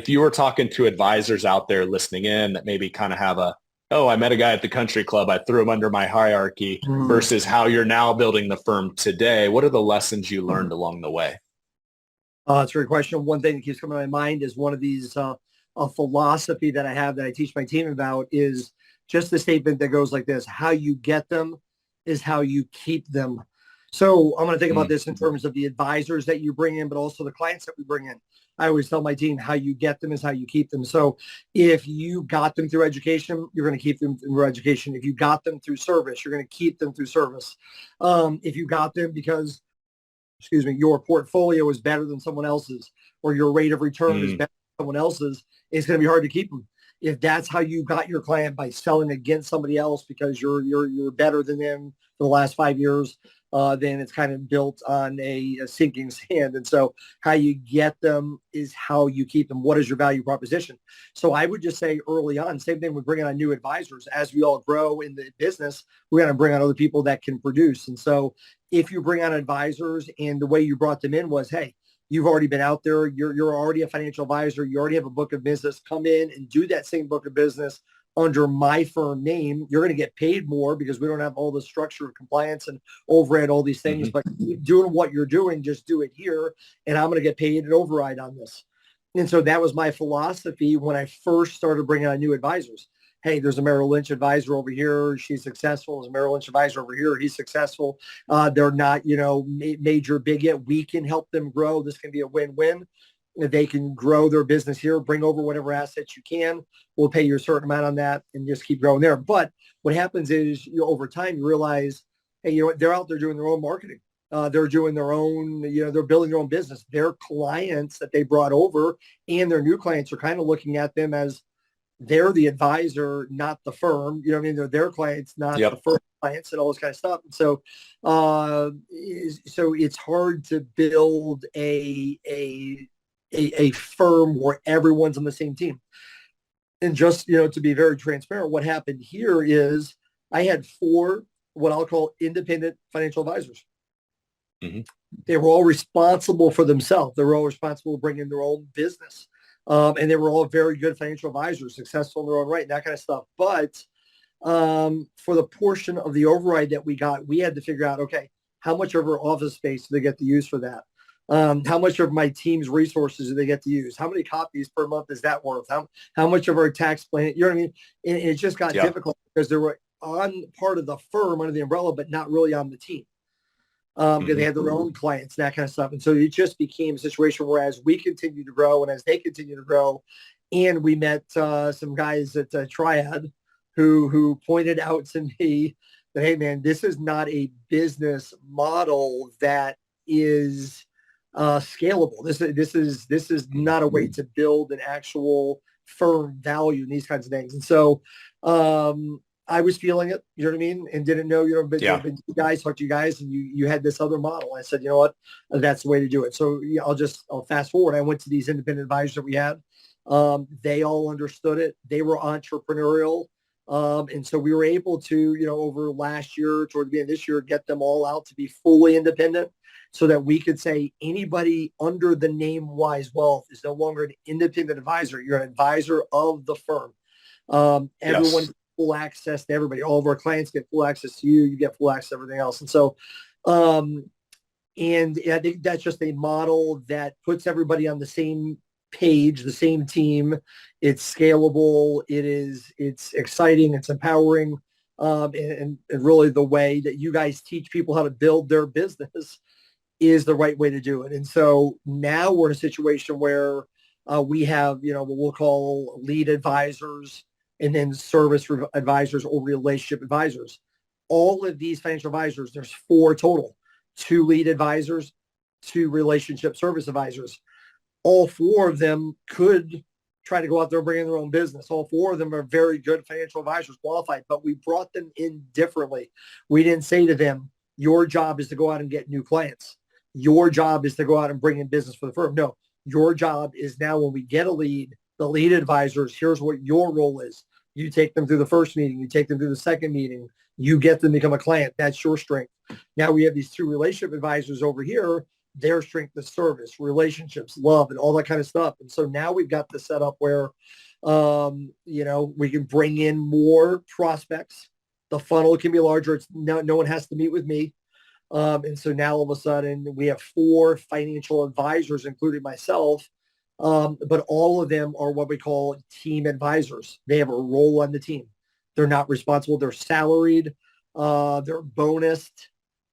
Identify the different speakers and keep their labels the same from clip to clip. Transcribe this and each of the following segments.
Speaker 1: if you were talking to advisors out there listening in that maybe kind of have oh, I met a guy at the country club, I threw him under my hierarchy
Speaker 2: Mhm.
Speaker 1: versus how you're now building the firm today, what are the lessons you learned along the way?
Speaker 2: That's a great question. One thing that keeps coming to my mind is one of these a philosophy that I have that I teach my team about is just the statement that goes like this: how you get them is how you keep them. So I'm going to think about
Speaker 1: Mm,
Speaker 2: this in terms of the advisors that you bring in, but also the clients that we bring in. I always tell my team how you get them is how you keep them. So if you got them through education, you're going to keep them through education. If you got them through service, you're going to keep them through service. If you got them because your portfolio is better than someone else's, or your rate of return is
Speaker 1: mm,
Speaker 2: better than someone else's, it's going to be hard to keep them. If that's how you got your client by selling against somebody else because you're better than them for the last 5 years, then it's kind of built on a sinking sand. And so how you get them is how you keep them. What is your value proposition? So I would just say early on, same thing with bringing on new advisors. As we all grow in the business, we're going to bring on other people that can produce. And so if you bring on advisors and the way you brought them in was, hey, you've already been out there, you're already a financial advisor, you already have a book of business, come in and do that same book of business under my firm name. You're going to get paid more because we don't have all the structure of compliance and overhead, all these things,
Speaker 1: hmm
Speaker 2: but keep doing what you're doing, just do it here. And I'm going to get paid an override on this. And so that was my philosophy when I first started bringing on new advisors. Hey, there's a Merrill Lynch advisor over here. She's successful. There's a Merrill Lynch advisor over here. He's successful. They're not, major big yet. We can help them grow. This can be a win-win. They can grow their business here, bring over whatever assets you can. We'll pay you a certain amount on that and just keep growing there. But what happens is, over time, you realize, hey, they're out there doing their own marketing. They're doing their own, they're building their own business. Their clients that they brought over and their new clients are kind of looking at them as they're the advisor, not the firm. You know what I mean? They're their clients, not the
Speaker 1: Yep.
Speaker 2: firm clients, and all this kind of stuff. And so, so it's hard to build a firm where everyone's on the same team. And just to be very transparent, what happened here is I had four what I'll call independent financial advisors.
Speaker 1: hmm
Speaker 2: They were all responsible for themselves. They were all responsible for bringing their own business. And they were all very good financial advisors, successful in their own right, and that kind of stuff. But for the portion of the override that we got, we had to figure out, okay, how much of our office space do they get to use for that? How much of my team's resources do they get to use? How many copies per month is that worth? How much of our tax plan? You know what I mean? And it just got
Speaker 1: Yeah.
Speaker 2: difficult because they were on part of the firm under the umbrella, but not really on the team because they
Speaker 1: hmm
Speaker 2: had their own clients, that kind of stuff. And so it just became a situation where as we continue to grow and as they continue to grow, and we met some guys at Triad who pointed out to me that, hey, man, this is not a business model that is scalable. This is not a way to build an actual firm value and these kinds of things. And so I was feeling it, you know what I mean, and didn't know, but
Speaker 1: Yeah.
Speaker 2: you guys talked to you guys, and you had this other model. I said, you know what, that's the way to do it. So yeah, I'll fast forward. I went to these independent advisors that we had. They all understood it. They were entrepreneurial. And so we were able to, over last year, toward the end of this year, get them all out to be fully independent so that we could say anybody under the name Wise Wealth is no longer an independent advisor. You're an advisor of the firm. Everyone
Speaker 1: Yes.
Speaker 2: gets full access to everybody. All of our clients get full access to you. You get full access to everything else. And so, um, and I think that's just a model that puts everybody on the same page, the same team. It's scalable. It's exciting. It's empowering. And really the way that you guys teach people how to build their business is the right way to do it. And so now we're in a situation where we have, what we'll call lead advisors and then service advisors or relationship advisors. All of these financial advisors, there's four total, two lead advisors, two relationship service advisors. All four of them could try to go out there and bring in their own business. All four of them are very good financial advisors, qualified, but we brought them in differently. We didn't say to them, your job is to go out and get new clients. Your job is to go out and bring in business for the firm. No, your job is now when we get a lead, the lead advisors, here's what your role is. You take them through the first meeting. You take them through the second meeting. You get them to become a client. That's your strength. Now we have these two relationship advisors over here their strength is service, relationships, love, and all that kind of stuff. And so now we've got this set up where, we can bring in more prospects. The funnel can be larger. It's no one has to meet with me. And so now all of a sudden we have 4 financial advisors, including myself. But all of them are what we call team advisors. They have a role on the team. They're not responsible. They're salaried. They're bonused.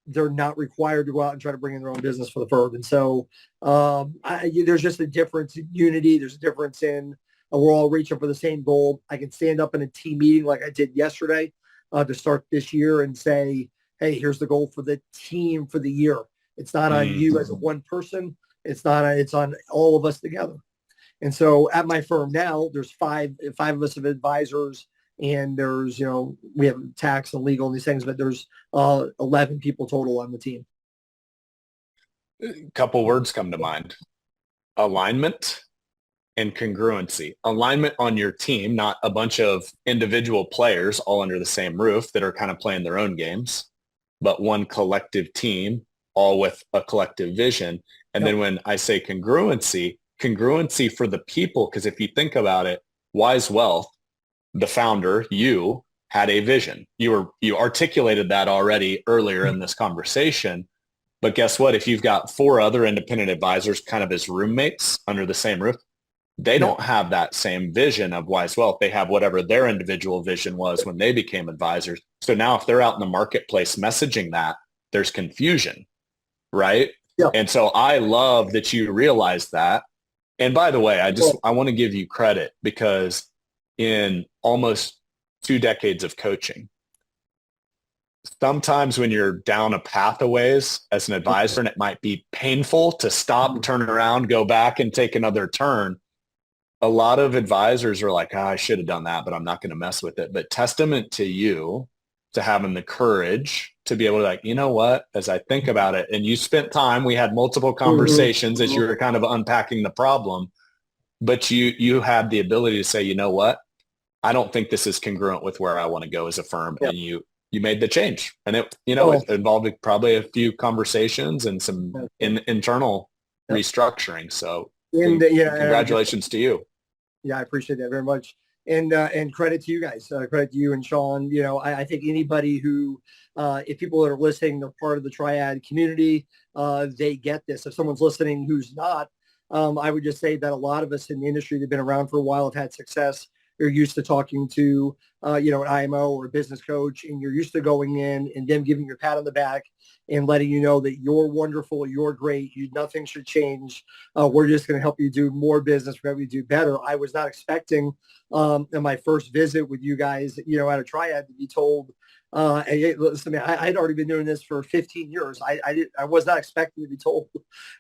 Speaker 2: They're not required to go out and try to bring in their own business for the firm. And so there's just a difference in unity. There's a difference in we're all reaching for the same goal. I can stand up in a team meeting like I did yesterday to start this year and say, hey, here's the goal for the team for the year. It's not on you as a one person. It's on all of us together. And so at my firm now, there's five of us of advisors, and there's, we have tax and legal and these things, but there's 11 people total on the team.
Speaker 1: A couple words come to mind: alignment and congruency. Alignment on your team, not a bunch of individual players all under the same roof that are kind of playing their own games, but one collective team, all with a collective vision. And then when I say congruency for the people, because if you think about it, Wise Wealth, the founder, you had a vision. You articulated that already earlier in this conversation. But guess what? If you've got 4 other independent advisors kind of as roommates under the same roof, they don't have that same vision of Wise Wealth. They have whatever their individual vision was when they became advisors. So now if they're out in the marketplace messaging that, there's confusion, right?
Speaker 2: Yeah.
Speaker 1: And so I love that you realize that. And by the way, I want to give you credit, because in almost 2 decades of coaching, sometimes when you're down a path a ways as an advisor and it might be painful to stop, turn around, go back and take another turn, a lot of advisors are like, I should have done that, but I'm not going to mess with it. But testament to you to having the courage to be able to, like, you know what, as I think about it, and you spent time, we had multiple conversations as you were kind of unpacking the problem, but you had the ability to say, you know what, I don't think this is congruent with where I want to go as a firm. And you made the change, and it involved probably a few conversations and some internal restructuring. So congratulations to you.
Speaker 2: Yeah, I appreciate that very much. And credit to you guys, credit to you and Sean. I think anybody who, if people that are listening, they're part of the Triad community, they get this. If someone's listening who's not, I would just say that a lot of us in the industry that have been around for a while have had success. You're used to talking to, an IMO or a business coach, and you're used to going in and them giving you a pat on the back and letting you know that you're wonderful, you're great, nothing should change. We're just going to help you do more business, we're going to help you do better. I was not expecting in my first visit with you guys, at a Triad, to be told, hey, listen, I had already been doing this for 15 years. I was not expecting to be told,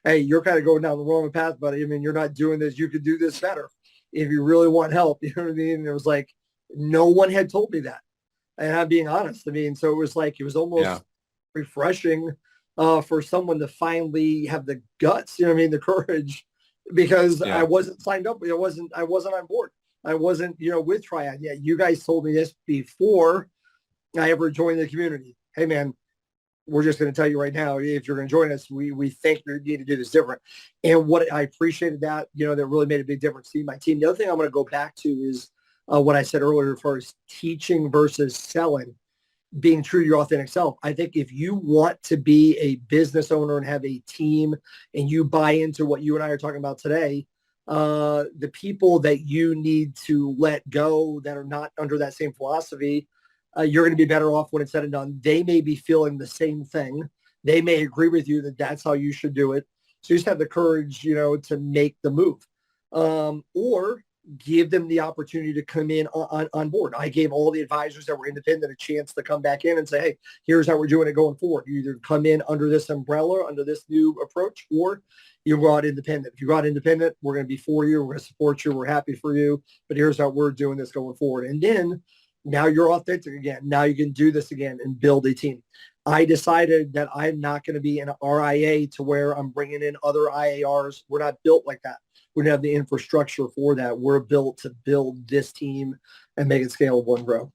Speaker 2: hey, you're kind of going down the wrong path, buddy. I mean, you're not doing this. You could do this better if you really want help. You know what I mean? And it was like, no one had told me that. And I'm being honest. I mean, so it was almost refreshing for someone to finally have the guts, the courage, because I wasn't signed up. I wasn't on board. I wasn't, with Triad. Yeah, you guys told me this before I ever joined the community. Hey, man, we're just going to tell you right now, if you're going to join us, we think you need to do this different. And what I appreciated that, that really made a big difference to my team. The other thing I'm going to go back to is what I said earlier as far as teaching versus selling, being true to your authentic self. I think if you want to be a business owner and have a team and you buy into what you and I are talking about today, the people that you need to let go that are not under that same philosophy, you're going to be better off when it's said and done. They may be feeling the same thing. They may agree with you that that's how you should do it. So you just have the courage, to make the move, or give them the opportunity to come in on board. I gave all the advisors that were independent a chance to come back in and say, hey, here's how we're doing it going forward. You either come in under this umbrella, under this new approach, or you go out independent. If you go out independent, we're going to be for you. We're going to support you. We're happy for you. But here's how we're doing this going forward. And then now you're authentic again. Now you can do this again and build a team. I decided that I'm not going to be an RIA to where I'm bringing in other IARs. We're not built like that. We don't have the infrastructure for that. We're built to build this team and make it scalable and grow.